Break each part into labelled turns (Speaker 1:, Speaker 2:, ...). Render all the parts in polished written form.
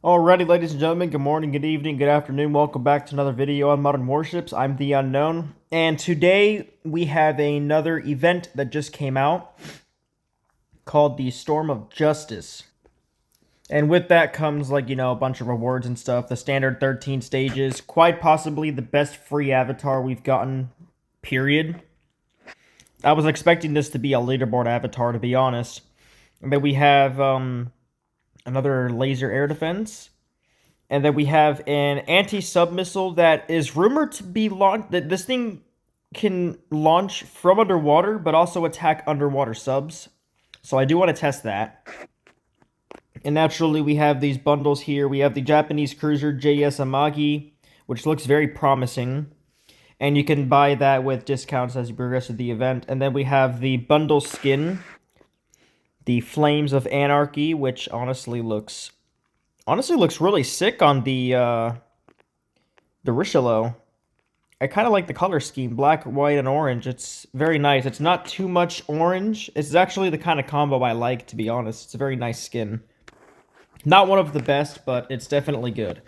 Speaker 1: Alrighty, ladies and gentlemen, good morning, good evening, good afternoon. Welcome back to another video on Modern Warships. I'm The Unknown, and today we have another event that just came out called the Storm of Justice. And with that comes, a bunch of rewards and stuff. The standard 13 stages, quite possibly the best free avatar we've gotten, period. I was expecting this to be a leaderboard avatar, to be honest. And then we have another laser air defense. And then we have an anti-sub missile that is rumored to be launched. That this thing can launch from underwater, but also attack underwater subs. So I do want to test that. And naturally, we have these bundles here. We have the Japanese cruiser JS Amagi, which looks very promising. And you can buy that with discounts as you progress through the event. And then we have the bundle skin, the Flames of Anarchy, which honestly looks really sick on the Richelieu. I kind of like the color scheme, black, white, and orange. It's very nice. It's not too much orange. It's actually the kind of combo I like, to be honest. It's a very nice skin. Not one of the best, but it's definitely good.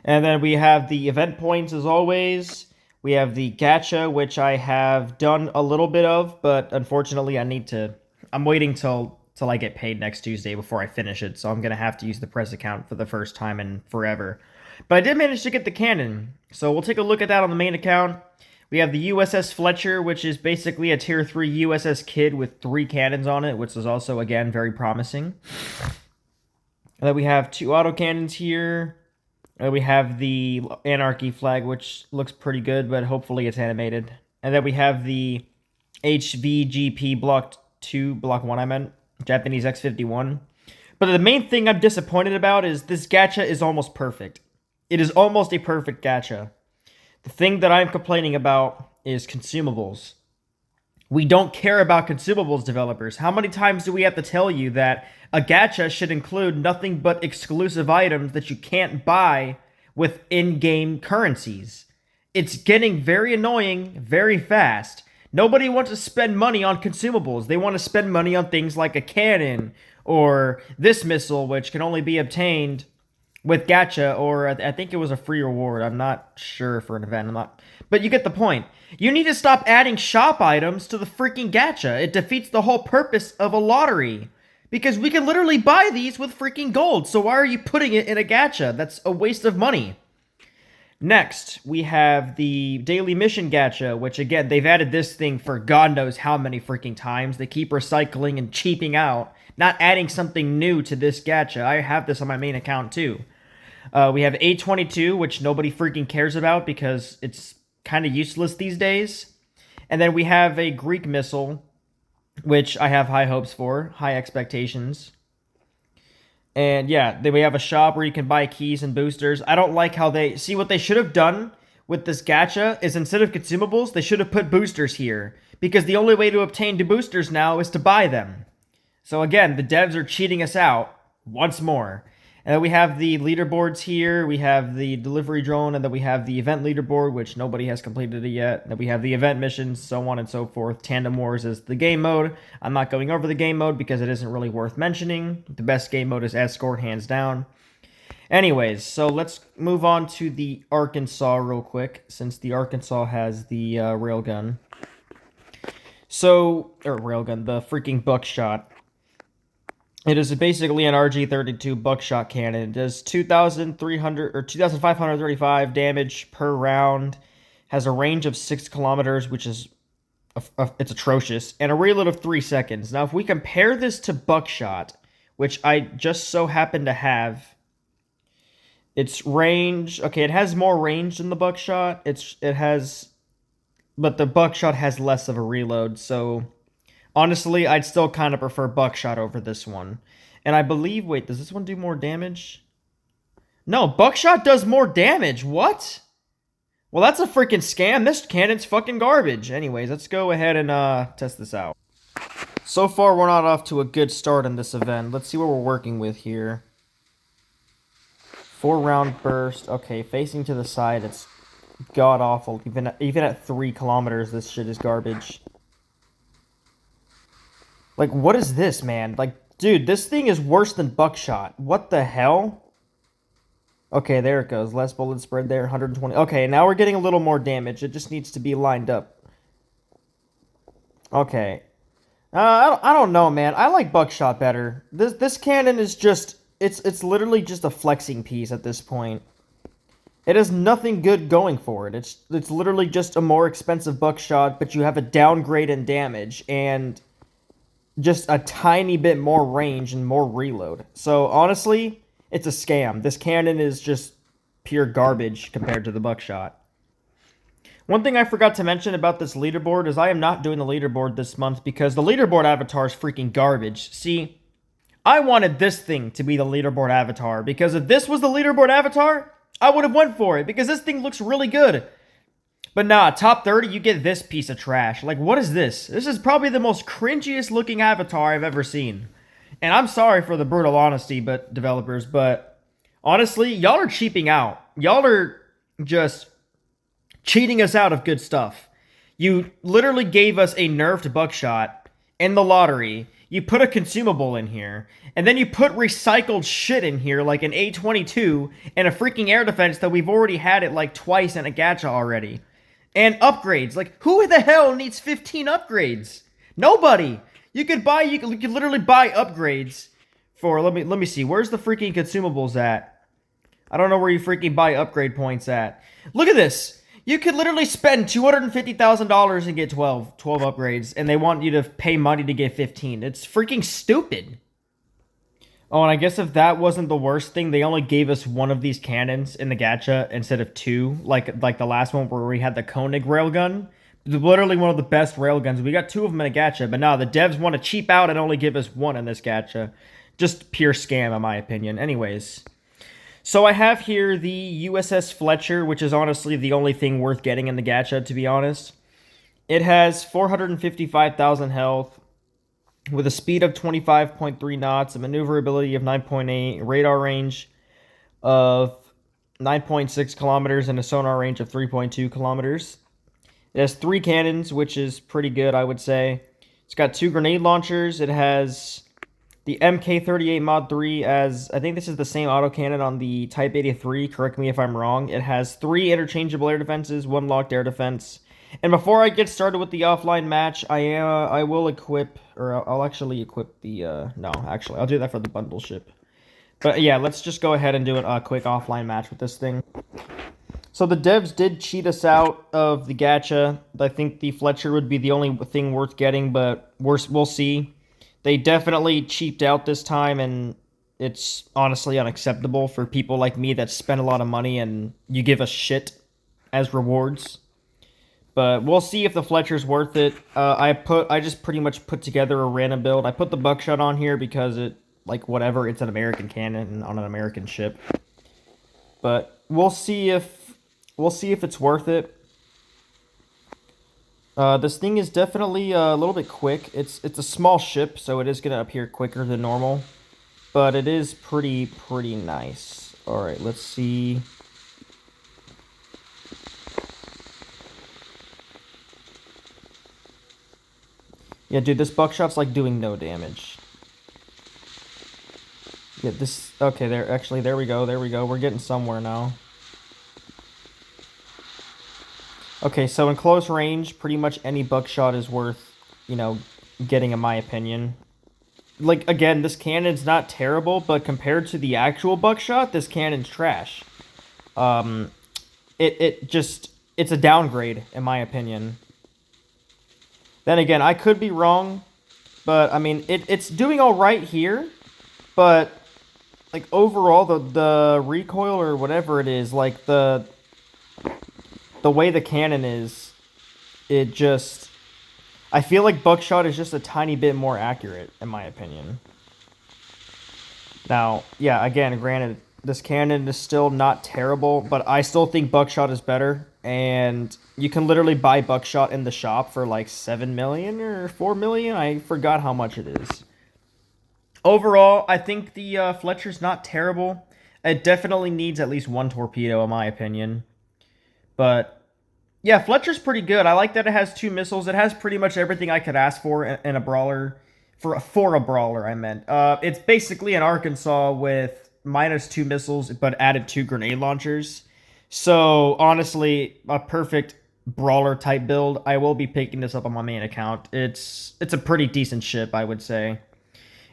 Speaker 1: And then we have the event points, as always. We have the Gacha, which I have done a little bit of, but unfortunately I'm waiting till I get paid next Tuesday before I finish it, so I'm going to have to use the press account for the first time in forever. But I did manage to get the cannon, so we'll take a look at that on the main account. We have the USS Fletcher, which is basically a Tier 3 USS Kid with 3 cannons on it, which is also, again, very promising. And then we have 2 autocannons here. And we have the Anarchy flag, which looks pretty good, but hopefully it's animated. And then we have the HVGP Block 2, Block 1 I meant. Japanese X-51. But the main thing I'm disappointed about is this gacha is almost perfect. It is almost a perfect gacha. The thing that I'm complaining about is consumables. We don't care about consumables, developers. How many times do we have to tell you that a gacha should include nothing but exclusive items that you can't buy with in-game currencies? It's getting very annoying very fast. Nobody wants to spend money on consumables. They want to spend money on things like a cannon or this missile, which can only be obtained with gacha, or I think it was a free reward. I'm not sure for an event. But you get the point. You need to stop adding shop items to the freaking gacha. It defeats the whole purpose of a lottery. Because we can literally buy these with freaking gold. So why are you putting it in a gacha? That's a waste of money. Next, we have the Daily Mission Gacha, which, again, they've added this thing for God knows how many freaking times. They keep recycling and cheaping out, not adding something new to this gacha. I have this on my main account, too. We have A22, which nobody freaking cares about because it's kind of useless these days. And then we have a Greek missile, which I have high hopes for, high expectations. And yeah, then we have a shop where you can buy keys and boosters. I don't like how they... See, what they should have done with this gacha is instead of consumables, they should have put boosters here. Because the only way to obtain the boosters now is to buy them. So again, the devs are cheating us out once more. And then we have the leaderboards here. We have the delivery drone, and then we have the event leaderboard, which nobody has completed it yet. Then we have the event missions, so on and so forth. Tandem Wars is the game mode. I'm not going over the game mode because it isn't really worth mentioning. The best game mode is Escort, hands down. Anyways, so let's move on to the Arkansas real quick, since the Arkansas has the railgun. The freaking buckshot. It is basically an RG-32 buckshot cannon. It does 2,535 damage per round. Has a range of 6 kilometers, which is it's atrocious, and a reload of 3 seconds. Now, if we compare this to buckshot, which I just so happen to have, its range. Okay, it has more range than the buckshot. But the buckshot has less of a reload, so. Honestly, I'd still kind of prefer buckshot over this one. And I believe... Wait, does this one do more damage? No, buckshot does more damage. What? Well, that's a freaking scam. This cannon's fucking garbage. Anyways, let's go ahead and test this out. So far, we're not off to a good start in this event. Let's see what we're working with here. 4-round burst. Okay, facing to the side, it's god-awful. Even at 3 kilometers, this shit is garbage. Like, what is this, man? Like, dude, this thing is worse than buckshot. What the hell? Okay, there it goes. Less bullet spread there, 120. Okay, now we're getting a little more damage. It just needs to be lined up. Okay. I don't know, man. I like buckshot better. This cannon is just it's literally just a flexing piece at this point. It has nothing good going for it. It's literally just a more expensive buckshot, but you have a downgrade in damage and just a tiny bit more range and more reload. So honestly, it's a scam. This cannon is just pure garbage compared to the buckshot. One thing I forgot to mention about this leaderboard is I am not doing the leaderboard this month because the leaderboard avatar is freaking garbage. See, I wanted this thing to be the leaderboard avatar because if this was the leaderboard avatar, I would have went for it because this thing looks really good. But nah, top 30, you get this piece of trash. Like, what is this? This is probably the most cringiest looking avatar I've ever seen. And I'm sorry for the brutal honesty, but developers, but honestly, y'all are cheaping out. Y'all are just cheating us out of good stuff. You literally gave us a nerfed buckshot in the lottery. You put a consumable in here, and then you put recycled shit in here like an A22 and a freaking air defense that we've already had it like twice in a gacha already. And upgrades. Like, who the hell needs 15 upgrades? Nobody. You could literally buy upgrades for, let me see, where's the freaking consumables at? I don't know where you freaking buy upgrade points at. Look at this. You could literally spend $250,000 and get 12 upgrades, and they want you to pay money to get 15. It's freaking stupid. Oh, and I guess if that wasn't the worst thing, they only gave us one of these cannons in the gacha instead of two, like the last one where we had the Koenig railgun. Literally one of the best railguns. We got two of them in a gacha, but now the devs want to cheap out and only give us one in this gacha. Just pure scam, in my opinion. Anyways. So I have here the USS Fletcher, which is honestly the only thing worth getting in the gacha, to be honest. It has 455,000 health, with a speed of 25.3 knots, a maneuverability of 9.8, radar range of 9.6 kilometers, and a sonar range of 3.2 kilometers. It has 3 cannons, which is pretty good, I would say. It's got 2 grenade launchers. It has the MK38 Mod 3 as, I think this is the same autocannon on the Type 83, correct me if I'm wrong. It has 3 interchangeable air defenses, 1 locked air defense. And before I get started with the offline match, I will equip, or I'll actually equip the, no, actually, I'll do that for the bundle ship. But yeah, let's just go ahead and do a quick offline match with this thing. So the devs did cheat us out of the gacha. I think the Fletcher would be the only thing worth getting, but we'll see. They definitely cheaped out this time, and it's honestly unacceptable for people like me that spend a lot of money and you give us shit as rewards. But we'll see if the Fletcher's worth it. I just pretty much put together a random build. I put the buckshot on here because it, like, whatever, it's an American cannon on an American ship. But we'll see if it's worth it. This thing is definitely a little bit quick. It's a small ship, so it is gonna appear quicker than normal. But it is pretty nice. Alright, let's see. Yeah, dude, this buckshot's like doing no damage. Yeah, this... Okay, there we go. We're getting somewhere now. Okay, so in close range, pretty much any buckshot is worth, you know, getting in my opinion. Like, again, this cannon's not terrible, but compared to the actual buckshot, this cannon's trash. It's a downgrade, in my opinion. Then again, I could be wrong, but, I mean, it's doing alright here, but, like, overall, the recoil or whatever it is, like, the way the cannon is, it just... I feel like buckshot is just a tiny bit more accurate, in my opinion. Now, yeah, again, granted, this cannon is still not terrible, but I still think buckshot is better, and you can literally buy buckshot in the shop for like 7 million or 4 million. I forgot how much it is. Overall, I think the Fletcher's not terrible. It definitely needs at least 1 torpedo, in my opinion. But yeah, Fletcher's pretty good. I like that it has 2 missiles. It has pretty much everything I could ask for in a brawler. For a brawler, I meant. It's basically an Arkansas with -2 missiles, but added 2 grenade launchers. So honestly, a perfect brawler type build. I will be picking this up on my main account. It's a pretty decent ship, I would say.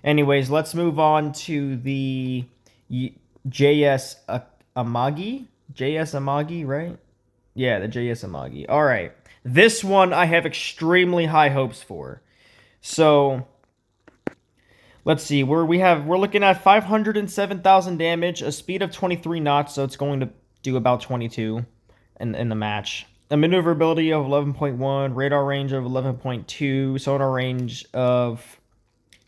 Speaker 1: Anyways, let's move on to the JS Amagi. JS Amagi, right? Yeah, the JS Amagi. All right. This one I have extremely high hopes for. So, let's see. We're looking at 507,000 damage, a speed of 23 knots, so it's going to do about 22 in the match. A maneuverability of 11.1, radar range of 11.2, sonar range of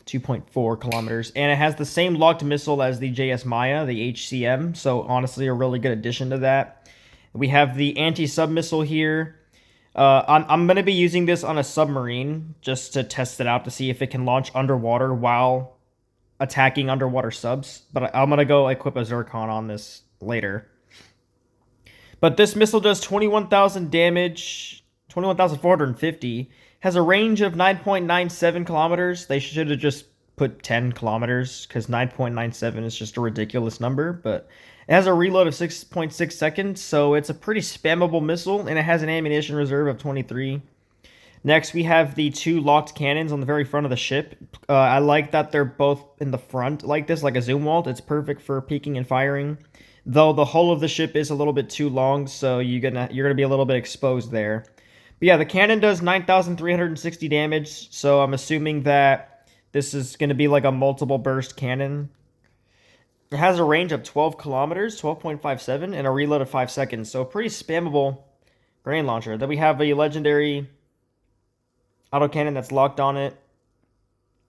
Speaker 1: 2.4 kilometers, and it has the same locked missile as the JS Maya, the HCM, so honestly a really good addition to that. We have the anti-sub missile here. I'm going to be using this on a submarine just to test it out to see if it can launch underwater while attacking underwater subs, but I'm going to go equip a Zircon on this later. But this missile does 21,000 damage, 21,450, has a range of 9.97 kilometers. They should have just put 10 kilometers because 9.97 is just a ridiculous number, but it has a reload of 6.6 seconds, so it's a pretty spammable missile, and it has an ammunition reserve of 23. Next, we have the 2 locked cannons on the very front of the ship. I like that they're both in the front like this, like a zoom wall. It's perfect for peeking and firing. Though the hull of the ship is a little bit too long, so you're gonna be a little bit exposed there. But yeah, the cannon does 9,360 damage, so I'm assuming that this is gonna be like a multiple burst cannon. It has a range of 12 kilometers, 12.57, and a reload of 5 seconds, so a pretty spammable grenade launcher. Then we have a legendary autocannon that's locked on it,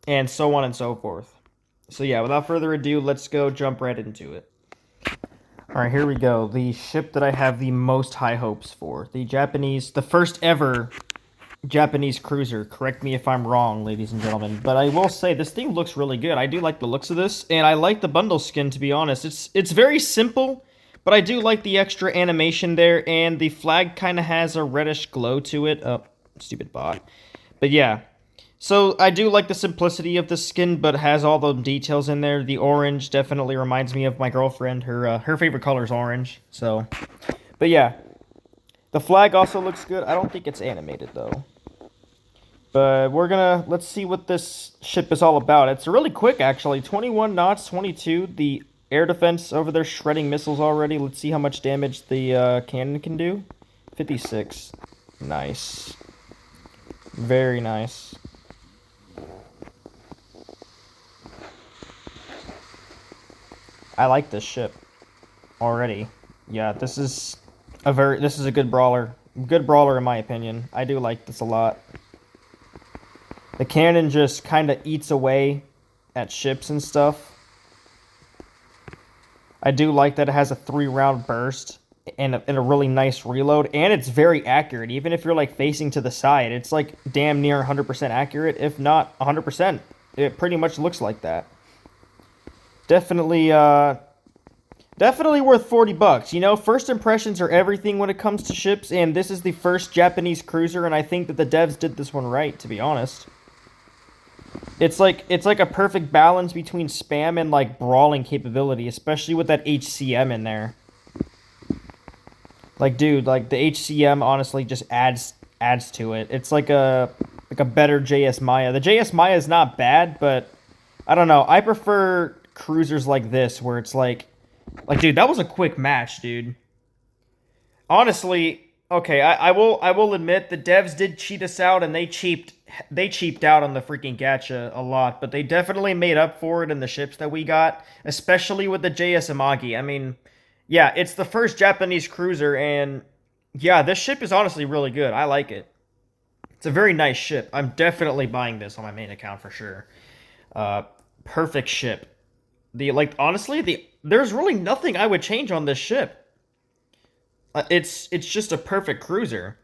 Speaker 1: and so on and so forth. So yeah, without further ado, let's go jump right into it. Alright, here we go. The ship that I have the most high hopes for. The first ever Japanese cruiser. Correct me if I'm wrong, ladies and gentlemen. But I will say, this thing looks really good. I do like the looks of this, and I like the bundle skin, to be honest. It's very simple, but I do like the extra animation there, and the flag kind of has a reddish glow to it. Oh, stupid bot. But yeah. So, I do like the simplicity of the skin, but has all the details in there. The orange definitely reminds me of my girlfriend. Her favorite color is orange. So, but yeah. The flag also looks good. I don't think it's animated, though. But let's see what this ship is all about. It's really quick, actually. 21 knots, 22. The air defense over there shredding missiles already. Let's see how much damage the cannon can do. 56. Nice. Very nice. I like this ship already. Yeah, this is a good brawler. Good brawler in my opinion. I do like this a lot. The cannon just kind of eats away at ships and stuff. I do like that it has a 3-round burst and a really nice reload, and it's very accurate. Even if you're like facing to the side, it's like damn near 100% accurate, if not 100%. It pretty much looks like that. Definitely worth $40. You know, first impressions are everything when it comes to ships, and this is the first Japanese cruiser, and I think that the devs did this one right, to be honest. It's like a perfect balance between spam and like brawling capability, especially with that HCM in there. Like, dude, like the HCM honestly just adds to it. It's like a better JS Maya. The JS Maya is not bad, but I don't know. I prefer cruisers like this where it's like dude, that was a quick match, dude. Honestly, okay, I will admit the devs did cheat us out, and they cheaped out on the freaking gacha a lot, but they definitely made up for it in the ships that we got, especially with the JS Amagi. I mean, yeah, it's the first Japanese cruiser, and yeah, this ship is honestly really good. I like it. It's a very nice ship. I'm definitely buying this on my main account for sure. Perfect ship. There's really nothing I would change on this ship. It's just a perfect cruiser.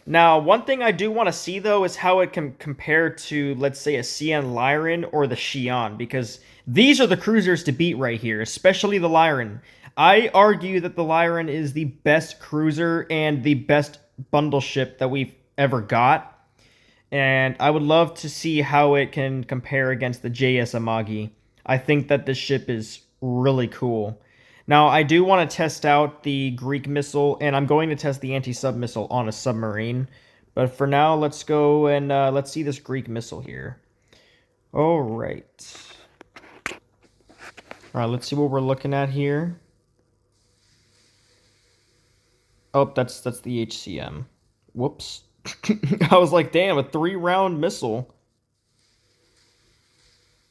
Speaker 1: Now, one thing I do want to see, though, is how it can compare to, let's say, a CN Lyran or the Xi'an, because these are the cruisers to beat right here, especially the Lyran. I argue that the Lyran is the best cruiser and the best bundle ship that we've ever got, and I would love to see how it can compare against the JS Amagi. I think that this ship is really cool. Now, I do want to test out the Greek missile, and I'm going to test the anti-sub missile on a submarine. But for now, let's go and let's see this Greek missile here. All right. All right, let's see what we're looking at here. Oh, that's the HCM. Whoops. I was like, damn, a 3-round missile.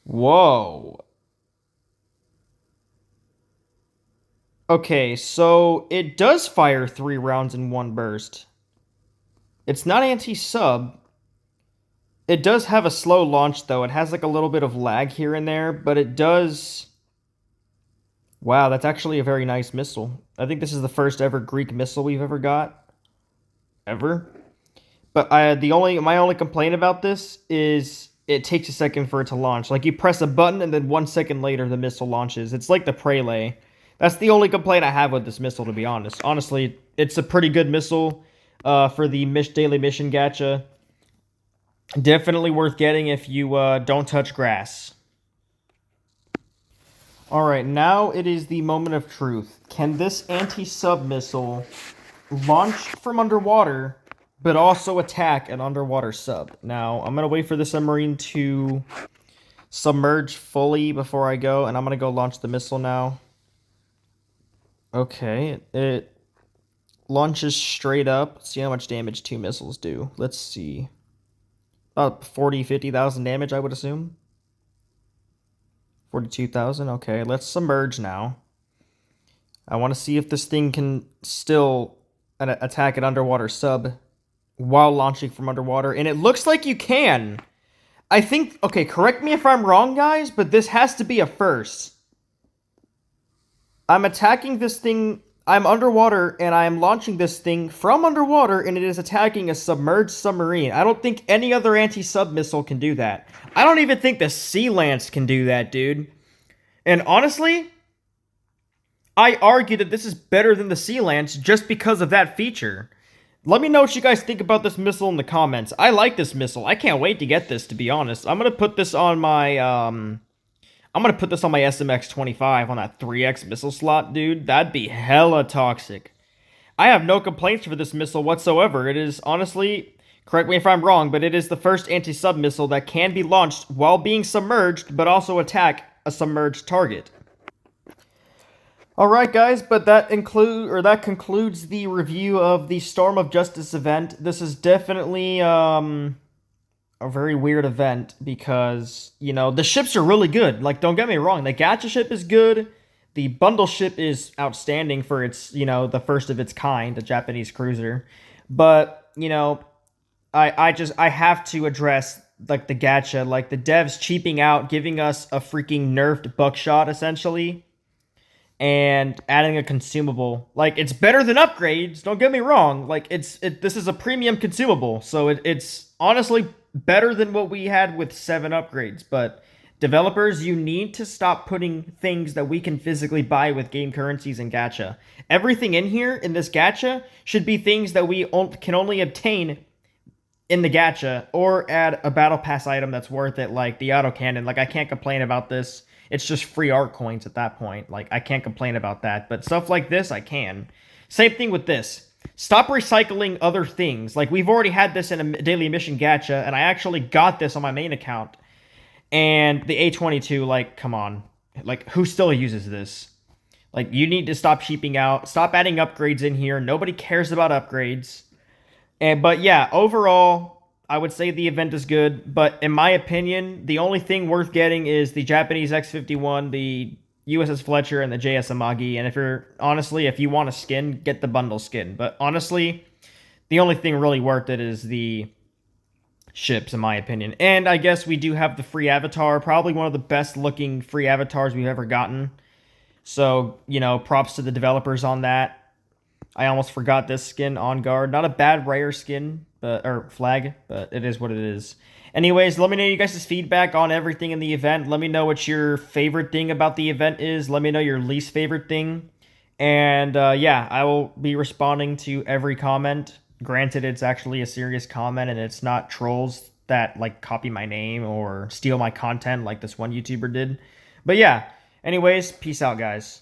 Speaker 1: Whoa. Okay, so it does fire 3 rounds in one burst. It's not anti-sub. It does have a slow launch, though. It has like a little bit of lag here and there, but it does... Wow, that's actually a very nice missile. I think this is the first ever Greek missile we've ever got. Ever. But my only complaint about this is it takes a second for it to launch. Like, you press a button, and then 1 second later, the missile launches. It's like the Prelay. That's the only complaint I have with this missile, to be honest. Honestly, it's a pretty good missile for the daily mission gacha. Definitely worth getting if you don't touch grass. Alright, now it is the moment of truth. Can this anti-sub missile launch from underwater, but also attack an underwater sub? Now, I'm going to wait for the submarine to submerge fully before I go, and I'm going to go launch the missile now. Okay, it launches straight up. Let's see how much damage 2 missiles do. Let's see. About 50,000 damage, I would assume. 42,000. Okay, let's submerge now. I want to see if this thing can still attack an underwater sub while launching from underwater. And it looks like you can. I think... Okay, correct me if I'm wrong, guys, but this has to be a first. I'm attacking this thing... I'm underwater, and I am launching this thing from underwater, and it is attacking a submerged submarine. I don't think any other anti-sub missile can do that. I don't even think the Sea Lance can do that, dude. And honestly, I argue that this is better than the Sea Lance just because of that feature. Let me know what you guys think about this missile in the comments. I like this missile. I can't wait to get this, to be honest. I'm going to put this on my... I'm going to put this on my SMX-25 on that 3X missile slot, dude. That'd be hella toxic. I have no complaints for this missile whatsoever. It is, honestly, correct me if I'm wrong, but it is the first anti-sub missile that can be launched while being submerged, but also attack a submerged target. Alright, guys, but that concludes the review of the Storm of Justice event. This is definitely, a very weird event because, you know, the ships are really good. Like, don't get me wrong, the Gacha ship is good. The bundle ship is outstanding for its, you know, the first of its kind, a Japanese cruiser. But, you know, I have to address, like, the Gacha, like, the devs cheaping out, giving us a freaking nerfed buckshot, essentially, and adding a consumable. Like, it's better than upgrades, don't get me wrong. Like, this is a premium consumable, so it's honestly better than what we had with 7 upgrades, but developers, you need to stop putting things that we can physically buy with game currencies and gacha. Everything in here, in this gacha, should be things that we can only obtain in the gacha, or add a battle pass item that's worth it, like the autocannon. Like, I can't complain about this. It's just free art coins at that point. Like, I can't complain about that, but stuff like this, I can. Same thing with this. Stop recycling other things. Like, we've already had this in a daily mission gacha, and I actually got this on my main account. And the A22, like, come on. Like, who still uses this? Like, you need to stop cheaping out. Stop adding upgrades in here. Nobody cares about upgrades. But yeah, overall, I would say the event is good. But in my opinion, the only thing worth getting is the Japanese X-51, the USS Fletcher, and the JS Amagi. And if you want a skin, get the bundle skin. But honestly, the only thing really worth it is the ships, in my opinion. And I guess we do have the free avatar, probably one of the best looking free avatars we've ever gotten. So, you know, props to the developers on that. I almost forgot this skin, On Guard. Not a bad rare skin, or flag, but it is what it is. Anyways, let me know you guys' feedback on everything in the event. Let me know what your favorite thing about the event is. Let me know your least favorite thing. And yeah, I will be responding to every comment. Granted, it's actually a serious comment, and it's not trolls that, like, copy my name or steal my content like this one YouTuber did. But yeah, Anyways, peace out, guys.